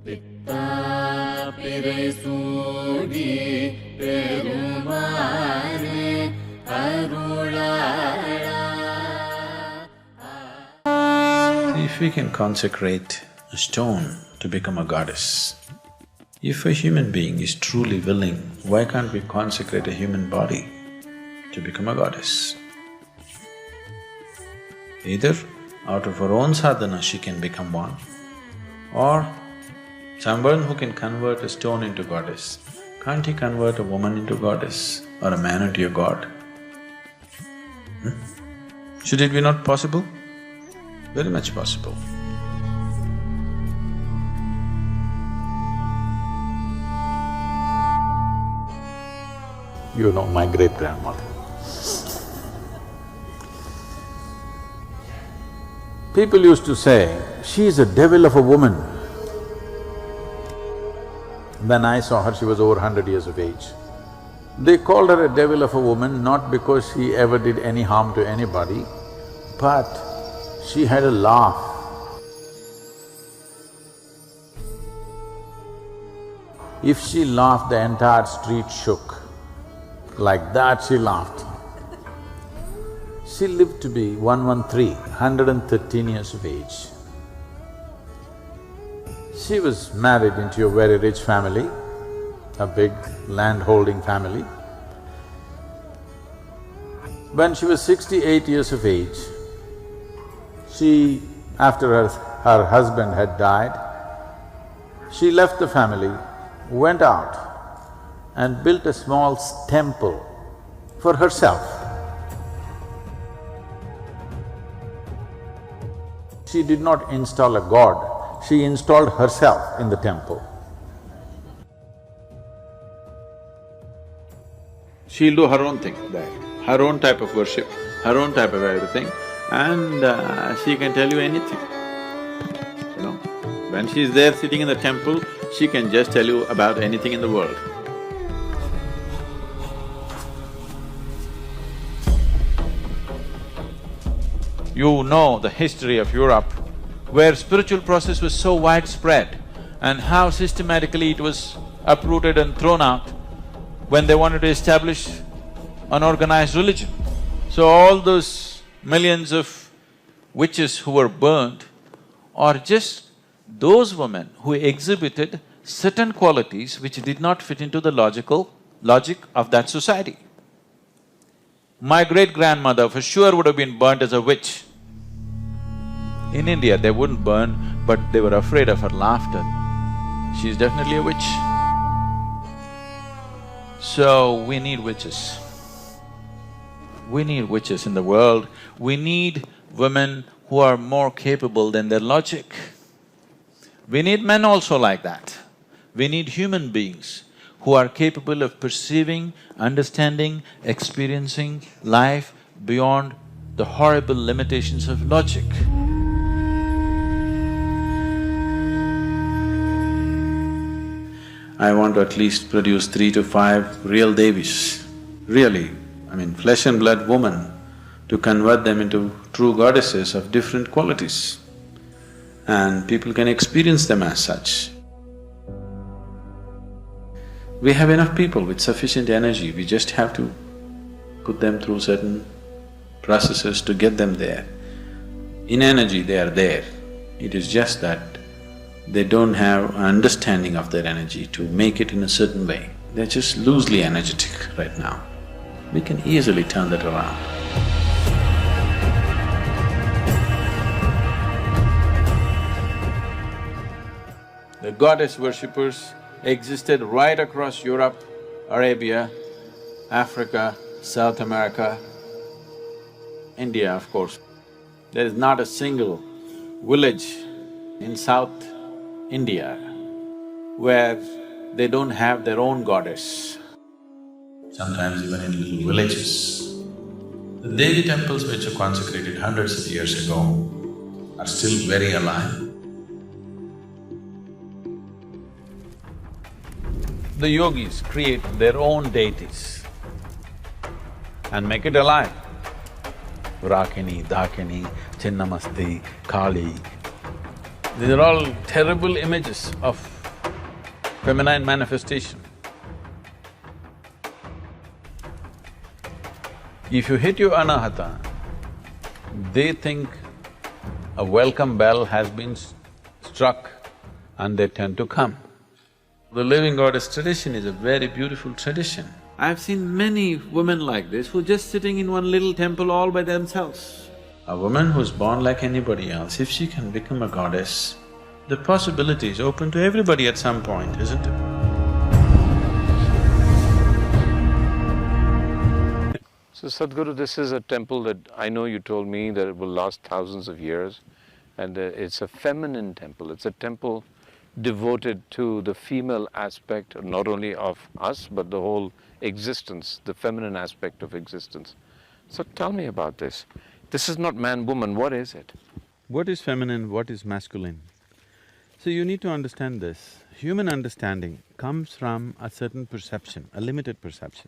If we can consecrate a stone to become a goddess, if a human being is truly willing, why can't we consecrate a human body to become a goddess? Either out of her own sadhana she can become one, or someone who can convert a stone into goddess, can't he convert a woman into goddess or a man into a god? Should it be not possible? Very much possible. You know my great-grandmother. People used to say, she is a devil of a woman. When I saw her, she was over 100 years of age. They called her a devil of a woman not because she ever did any harm to anybody, but she had a laugh. If she laughed, the entire street shook. Like that she laughed. She lived to be 113, 113 years of age. She was married into a very rich family, a big land-holding family. When she was 68 years of age, after her husband had died, she left the family, went out and built a small temple for herself. She did not install a god, she installed herself in the temple. She'll do her own thing there, her own type of worship, her own type of everything, and she can tell you anything, you know. When she's there sitting in the temple, she can just tell you about anything in the world. You know the history of Europe, where spiritual process was so widespread and how systematically it was uprooted and thrown out when they wanted to establish an organized religion. So all those millions of witches who were burned are just those women who exhibited certain qualities which did not fit into the logic of that society. My great-grandmother for sure would have been burnt as a witch. In India, they wouldn't burn, but they were afraid of her laughter. She's definitely a witch. So, we need witches. We need witches in the world. We need women who are more capable than their logic. We need men also like that. We need human beings who are capable of perceiving, understanding, experiencing life beyond the horrible limitations of logic. I want to at least produce 3 to 5 real Devis, really, flesh and blood women, to convert them into true goddesses of different qualities. And people can experience them as such. We have enough people with sufficient energy, we just have to put them through certain processes to get them there. In energy, they are there. It is just that they don't have an understanding of their energy to make it in a certain way. They're just loosely energetic right now. We can easily turn that around. The goddess worshippers existed right across Europe, Arabia, Africa, South America, India, of course. There is not a single village in South India where they don't have their own goddess. Sometimes even in little villages. The Devi temples which were consecrated hundreds of years ago are still very alive. The yogis create their own deities and make it alive. Rakini, Dakini, Chinnamasti, Kali. These are all terrible images of feminine manifestation. If you hit your anahata, they think a welcome bell has been struck and they tend to come. The living goddess tradition is a very beautiful tradition. I've seen many women like this who are just sitting in one little temple all by themselves. A woman who's born like anybody else, if she can become a goddess, the possibility is open to everybody at some point, isn't it? So Sadhguru, this is a temple that I know you told me that it will last thousands of years, and it's a feminine temple. It's a temple devoted to the female aspect, not only of us, but the whole existence, the feminine aspect of existence. So tell me about this. This is not man-woman, what is it? What is feminine, what is masculine? So you need to understand this. Human understanding comes from a certain perception, a limited perception.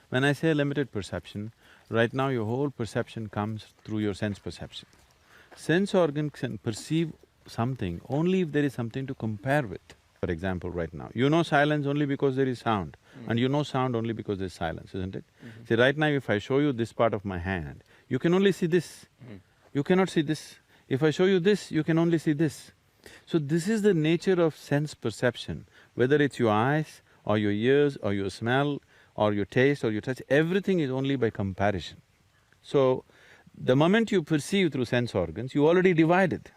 When I say limited perception, right now your whole perception comes through your sense perception. Sense organs can perceive something only if there is something to compare with. For example, right now, you know silence only because there is sound, and you know sound only because there's silence, isn't it? See, right now if I show you this part of my hand, you can only see this. You cannot see this. If I show you this, you can only see this. So this is the nature of sense perception, whether it's your eyes or your ears or your smell or your taste or your touch, everything is only by comparison. So, the moment you perceive through sense organs, you already divided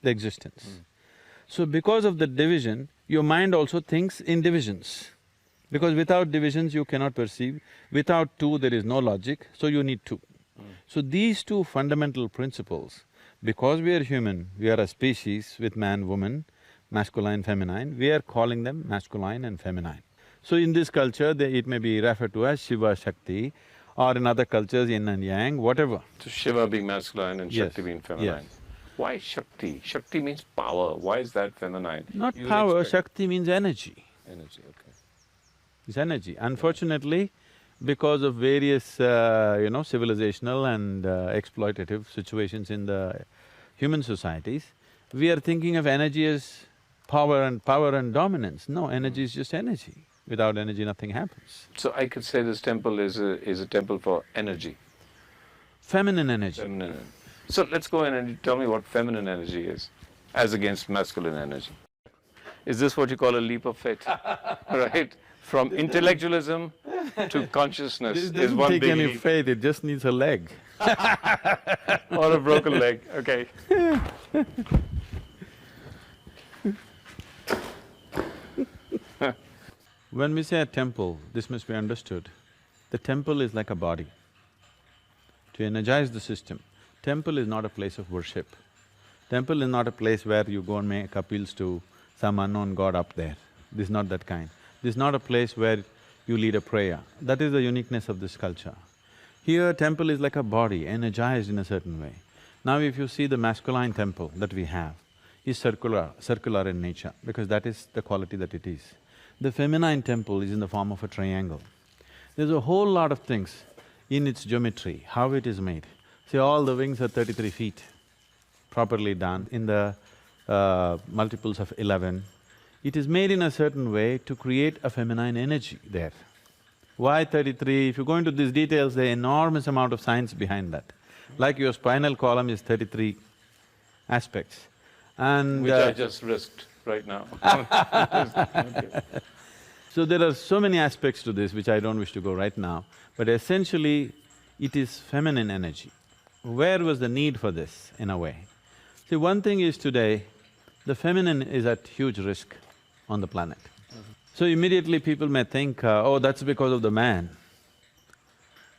the existence. So because of the division, your mind also thinks in divisions. Because without divisions you cannot perceive, without two there is no logic, so you need two. So these two fundamental principles, because we are human, we are a species with man, woman, masculine, feminine, we are calling them masculine and feminine. So in this culture, it may be referred to as Shiva, Shakti, or in other cultures, yin and yang, whatever. So Shiva being masculine and Shakti being feminine. Yes. Why Shakti? Shakti means power. Why is that feminine? Not power, Shakti means energy. Energy, okay. It's energy. Unfortunately, because of various, civilizational and exploitative situations in the human societies, we are thinking of energy as power and dominance. No, energy is just energy. Without energy, nothing happens. So I could say this temple is a temple for energy. Feminine energy. Feminine. So let's go in and tell me what feminine energy is, as against masculine energy. Is this what you call a leap of faith? Right? From intellectualism to consciousness is one big leap. It doesn't take any faith, it just needs a leg. Or a broken leg, okay. When we say a temple, this must be understood. The temple is like a body. To energize the system, temple is not a place of worship. Temple is not a place where you go and make appeals to some unknown god up there. This is not that kind. This is not a place where you lead a prayer. That is the uniqueness of this culture. Here, temple is like a body, energized in a certain way. Now if you see the masculine temple that we have, is circular in nature, because that is the quality that it is. The feminine temple is in the form of a triangle. There's a whole lot of things in its geometry, how it is made. See, all the wings are 33 feet, properly done in the multiples of 11. It is made in a certain way to create a feminine energy there. Why 33? If you go into these details, there are enormous amount of science behind that. Like your spinal column is 33 aspects, and… Which I just risked right now. Okay. So there are so many aspects to this which I don't wish to go right now, but essentially it is feminine energy. Where was the need for this, in a way? See, one thing is today, the feminine is at huge risk on the planet. So immediately people may think, oh, that's because of the man.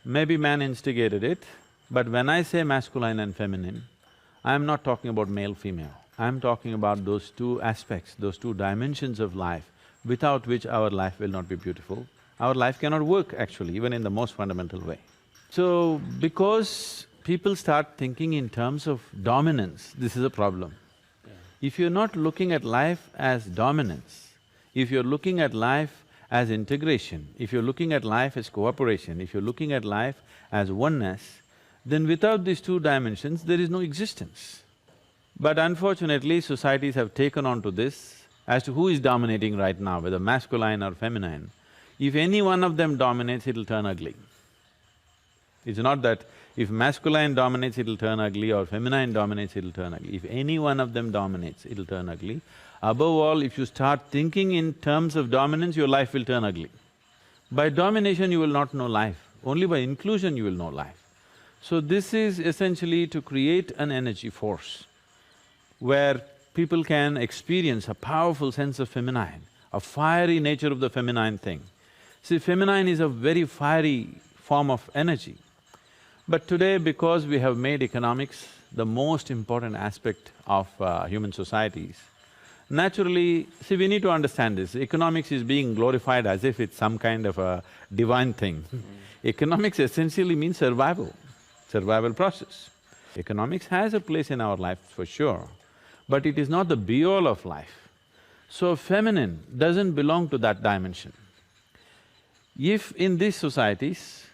Maybe man instigated it, but when I say masculine and feminine, I'm not talking about male-female. I'm talking about those two aspects, those two dimensions of life, without which our life will not be beautiful. Our life cannot work actually, even in the most fundamental way. So, because people start thinking in terms of dominance, this is a problem. If you're not looking at life as dominance, if you're looking at life as integration, if you're looking at life as cooperation, if you're looking at life as oneness, then without these two dimensions, there is no existence. But unfortunately, societies have taken on to this as to who is dominating right now, whether masculine or feminine. If any one of them dominates, it'll turn ugly. It's not that if masculine dominates, it'll turn ugly, or feminine dominates, it'll turn ugly. If any one of them dominates, it'll turn ugly. Above all, if you start thinking in terms of dominance, your life will turn ugly. By domination, you will not know life. Only by inclusion you will know life. So this is essentially to create an energy force where people can experience a powerful sense of feminine, a fiery nature of the feminine thing. See, feminine is a very fiery form of energy. But today, because we have made economics the most important aspect of human societies, naturally, see, we need to understand this, economics is being glorified as if it's some kind of a divine thing. Economics essentially means survival process. Economics has a place in our life for sure, but it is not the be-all of life. So feminine doesn't belong to that dimension. If in these societies,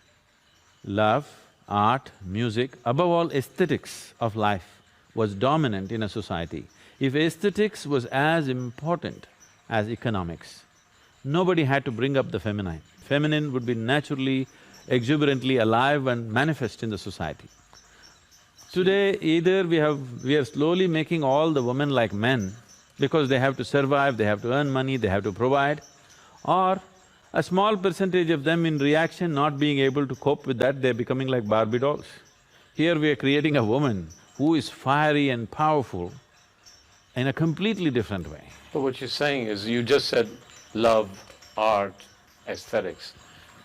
love, art, music, above all aesthetics of life was dominant in a society, if aesthetics was as important as economics, nobody had to bring up the feminine. Feminine would be naturally, exuberantly alive and manifest in the society. Today, either we are slowly making all the women like men because they have to survive, they have to earn money, they have to provide, or a small percentage of them in reaction, not being able to cope with that, they're becoming like Barbie dolls. Here we are creating a woman who is fiery and powerful in a completely different way. But what you're saying is, you just said love, art, aesthetics.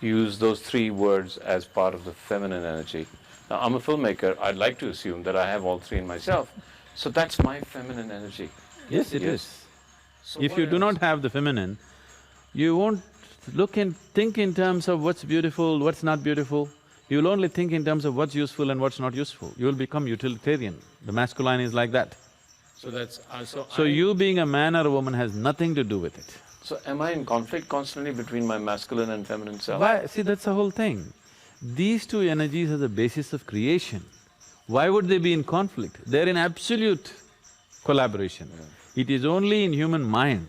You use those three words as part of the feminine energy. Now, I'm a filmmaker, I'd like to assume that I have all three in myself, so that's my feminine energy. Yes, it is. So If you do not have the feminine, you won't look and think in terms of what's beautiful, what's not beautiful. You'll only think in terms of what's useful and what's not useful. You'll become utilitarian. The masculine is like that. So that's… So you being a man or a woman has nothing to do with it. So am I in conflict constantly between my masculine and feminine self? Why? See, that's the whole thing. These two energies are the basis of creation. Why would they be in conflict? They're in absolute collaboration. Yeah. It is only in human mind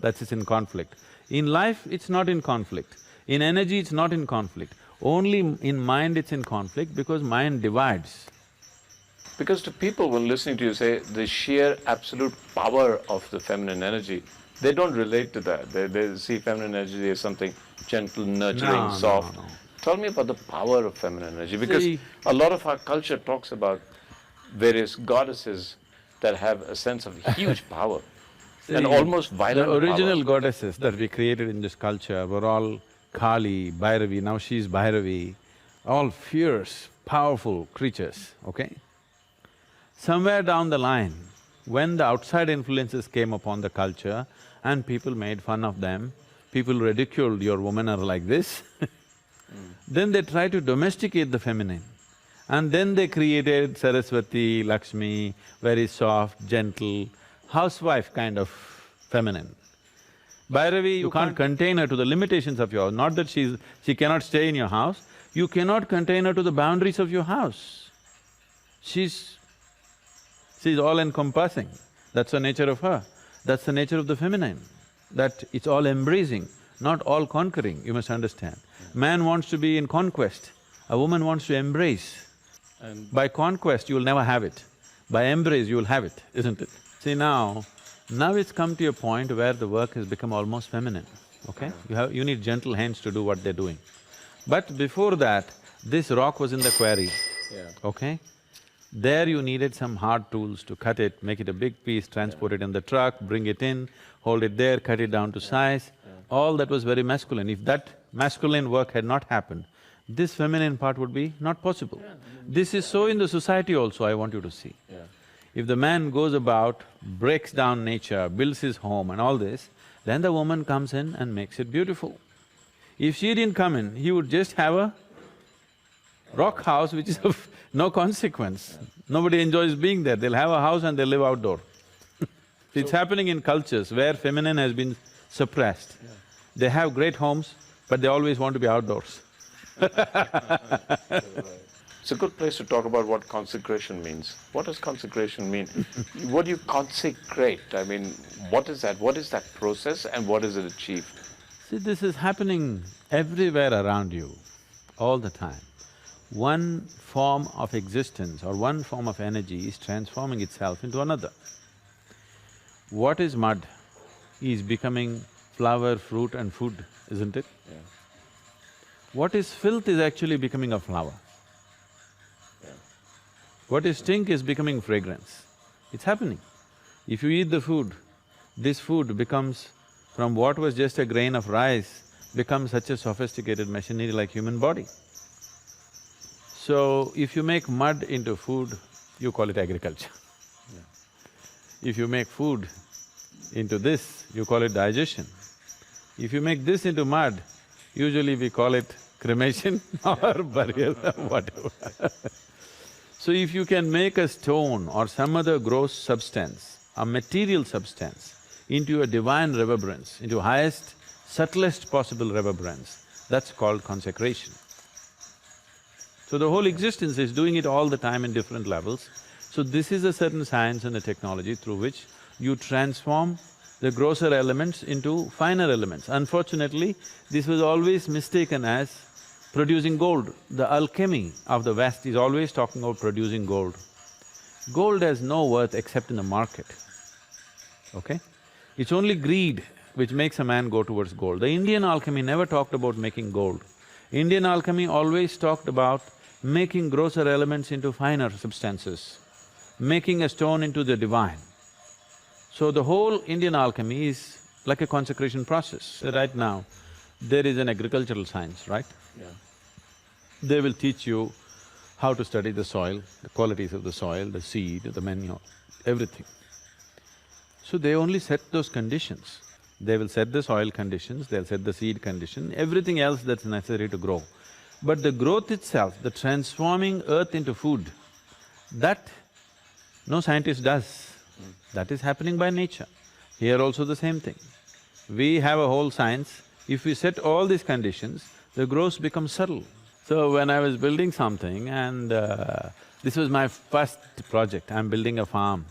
that is in conflict. In life, it's not in conflict. In energy, it's not in conflict. Only in mind it's in conflict because mind divides. Because to people, when listening to you say the sheer absolute power of the feminine energy, they don't relate to that. They see feminine energy as something gentle, nurturing, soft. No. Tell me about the power of feminine energy, because a lot of our culture talks about various goddesses that have a sense of huge power and almost violent The original power. goddesses that we created in this culture were all Kali, Bhairavi, now she's Bhairavi, all fierce, powerful creatures, okay? Somewhere down the line, when the outside influences came upon the culture and people made fun of them, people ridiculed your women are like this then they tried to domesticate the feminine. And then they created Saraswati, Lakshmi, very soft, gentle, housewife kind of feminine. Bhairavi, you can't contain her to the limitations of your house, not that she cannot stay in your house, you cannot contain her to the boundaries of your house. She's all-encompassing, that's the nature of her. That's the nature of the feminine, that it's all embracing, not all conquering, you must understand. Man wants to be in conquest, a woman wants to embrace. And by conquest, you will never have it. By embrace, you will have it, isn't it? See now it's come to a point where the work has become almost feminine, okay? You need gentle hands to do what they're doing. But before that, this rock was in the quarry, okay? There you needed some hard tools to cut it, make it a big piece, transport it in the truck, bring it in, hold it there, cut it down to size. All that was very masculine. If that masculine work had not happened, this feminine part would be not possible. This is so in the society also, I want you to see. If the man goes about, breaks down nature, builds his home and all this, then the woman comes in and makes it beautiful. If she didn't come in, he would just have a rock house which is of no consequence. Nobody enjoys being there, they'll have a house and they'll live outdoor. It's happening in cultures where feminine has been suppressed. They have great homes, but they always want to be outdoors. It's a good place to talk about what consecration means. What does consecration mean? What do you consecrate? I mean, what is that? What is that process and what does it achieve? See, this is happening everywhere around you, all the time. One form of existence or one form of energy is transforming itself into another. What is mud is becoming flower, fruit and food, isn't it? Yeah. What is filth is actually becoming a flower. Yeah. What is stink is becoming fragrance. It's happening. If you eat the food, this food becomes, from what was just a grain of rice, becomes such a sophisticated machinery like human body. So, if you make mud into food, you call it agriculture. Yeah. If you make food into this, you call it digestion. If you make this into mud, usually we call it cremation or burial or whatever. So if you can make a stone or some other gross substance, a material substance, into a divine reverberance, into highest, subtlest possible reverberance, that's called consecration. So the whole existence is doing it all the time in different levels. So this is a certain science and a technology through which you transform the grosser elements into finer elements. Unfortunately, this was always mistaken as producing gold. The alchemy of the West is always talking about producing gold. Gold has no worth except in the market, okay? It's only greed which makes a man go towards gold. The Indian alchemy never talked about making gold. Indian alchemy always talked about making grosser elements into finer substances, making a stone into the divine. So the whole Indian alchemy is like a consecration process. Right now, there is an agricultural science, right? Yeah. They will teach you how to study the soil, the qualities of the soil, the seed, the manure, everything. So they only set those conditions. They will set the soil conditions, they'll set the seed condition, everything else that's necessary to grow. But the growth itself, the transforming earth into food, that no scientist does. That is happening by nature. Here also the same thing. We have a whole science. If we set all these conditions, the growth becomes subtle. So when I was building something and this was my first project, I'm building a farm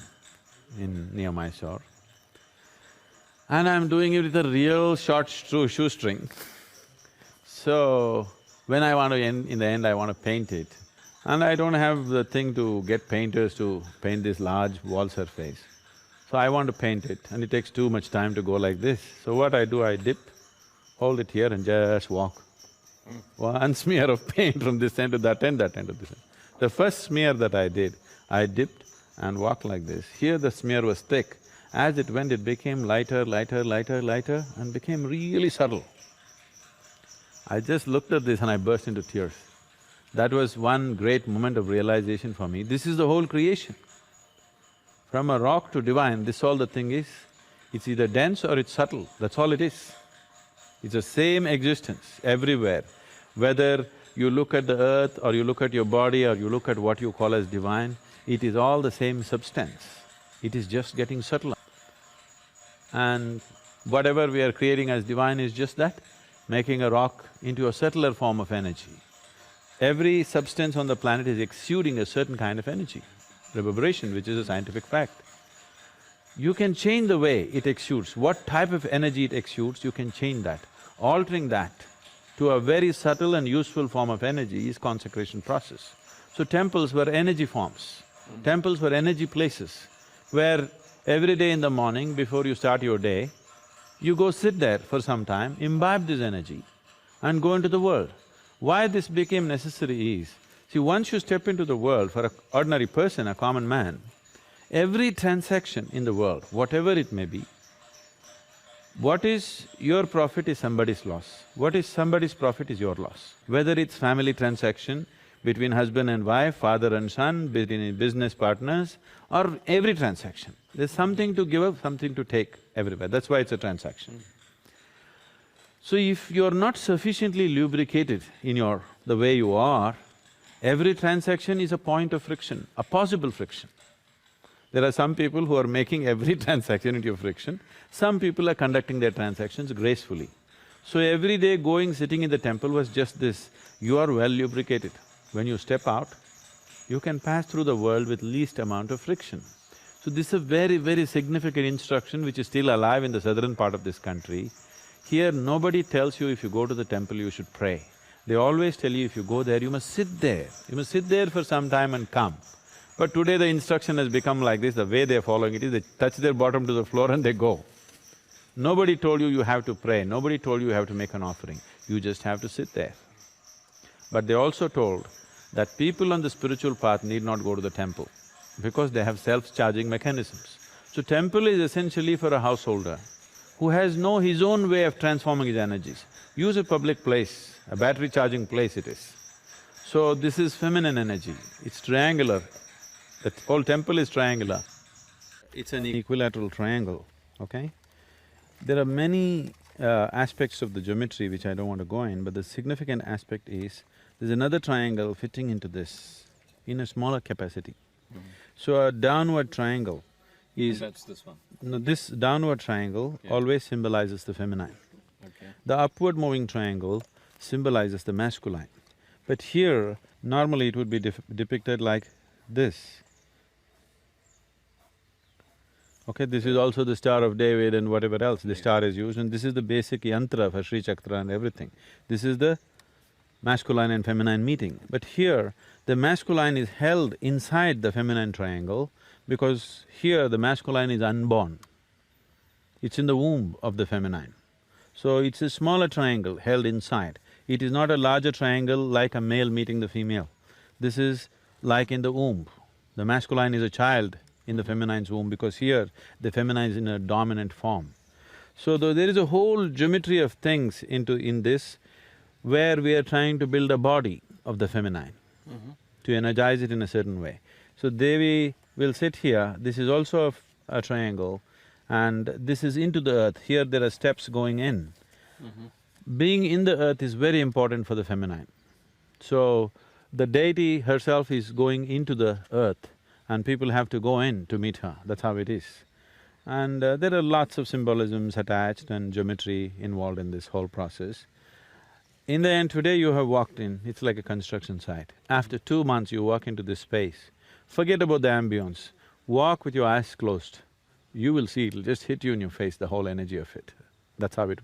near Mysore. And I'm doing it with a real short shoestring. So, when I want to in the end I want to paint it, and I don't have the thing to get painters to paint this large wall surface. So I want to paint it and it takes too much time to go like this. So what I do, I dip, hold it here and just walk. One smear of paint from this end to that end to this end. The first smear that I did, I dipped and walked like this. Here the smear was thick. As it went, it became lighter, lighter, lighter, lighter and became really subtle. I just looked at this and I burst into tears. That was one great moment of realization for me. This is the whole creation. From a rock to divine, this all the thing is. It's either dense or it's subtle, that's all it is. It's the same existence everywhere. Whether you look at the earth or you look at your body or you look at what you call as divine, it is all the same substance. It is just getting subtler. And whatever we are creating as divine is just that, making a rock into a subtler form of energy. Every substance on the planet is exuding a certain kind of energy, reverberation, which is a scientific fact. You can change the way it exudes, what type of energy it exudes, you can change that. Altering that to a very subtle and useful form of energy is consecration process. So temples were energy forms, temples were energy places, where every day in the morning before you start your day, you go sit there for some time, imbibe this energy and go into the world. Why this became necessary is, see, once you step into the world, for an ordinary person, a common man, every transaction in the world, whatever it may be, what is your profit is somebody's loss, what is somebody's profit is your loss. Whether it's family transaction, between husband and wife, father and son, between business partners, or every transaction. There's something to give up, something to take everywhere, that's why it's a transaction. So if you're not sufficiently lubricated in the way you are, every transaction is a point of friction, a possible friction. There are some people who are making every transaction into a friction, some people are conducting their transactions gracefully. So every day going, sitting in the temple was just this, you are well lubricated. When you step out, you can pass through the world with least amount of friction. So this is a very, very significant instruction which is still alive in the southern part of this country. Here, nobody tells you if you go to the temple you should pray. They always tell you if you go there, you must sit there. You must sit there for some time and come. But today the instruction has become like this, the way they're following it is they touch their bottom to the floor and they go. Nobody told you have to pray, nobody told you have to make an offering, you just have to sit there. But they also told that people on the spiritual path need not go to the temple because they have self-charging mechanisms. So temple is essentially for a householder who has his own way of transforming his energies. Use a public place, a battery charging place it is. So this is feminine energy, it's triangular. The whole temple is triangular. It's an equilateral triangle, okay? There are many aspects of the geometry which I don't want to go in, but the significant aspect is, there's another triangle fitting into this in a smaller capacity. So a downward triangle is… That's this one. No, this downward triangle always symbolizes the feminine. Okay. The upward moving triangle symbolizes the masculine. But here, normally it would be depicted like this. Okay, this is also the Star of David and whatever else the star is used, and this is the basic yantra for Sri Chakra and everything. This is the masculine and feminine meeting. But here, the masculine is held inside the feminine triangle because here the masculine is unborn. It's in the womb of the feminine. So it's a smaller triangle held inside. It is not a larger triangle like a male meeting the female. This is like in the womb. The masculine is a child in the feminine's womb because here the feminine is in a dominant form. So there is a whole geometry of things in this where we are trying to build a body of the feminine to energize it in a certain way. So Devi will sit here, this is also a triangle and this is into the earth, here there are steps going in. Being in the earth is very important for the feminine. So the deity herself is going into the earth and people have to go in to meet her, that's how it is. And there are lots of symbolisms attached and geometry involved in this whole process. In the end, today you have walked in, it's like a construction site. After 2 months you walk into this space, forget about the ambience, walk with your eyes closed. You will see, it'll just hit you in your face, the whole energy of it. That's how it will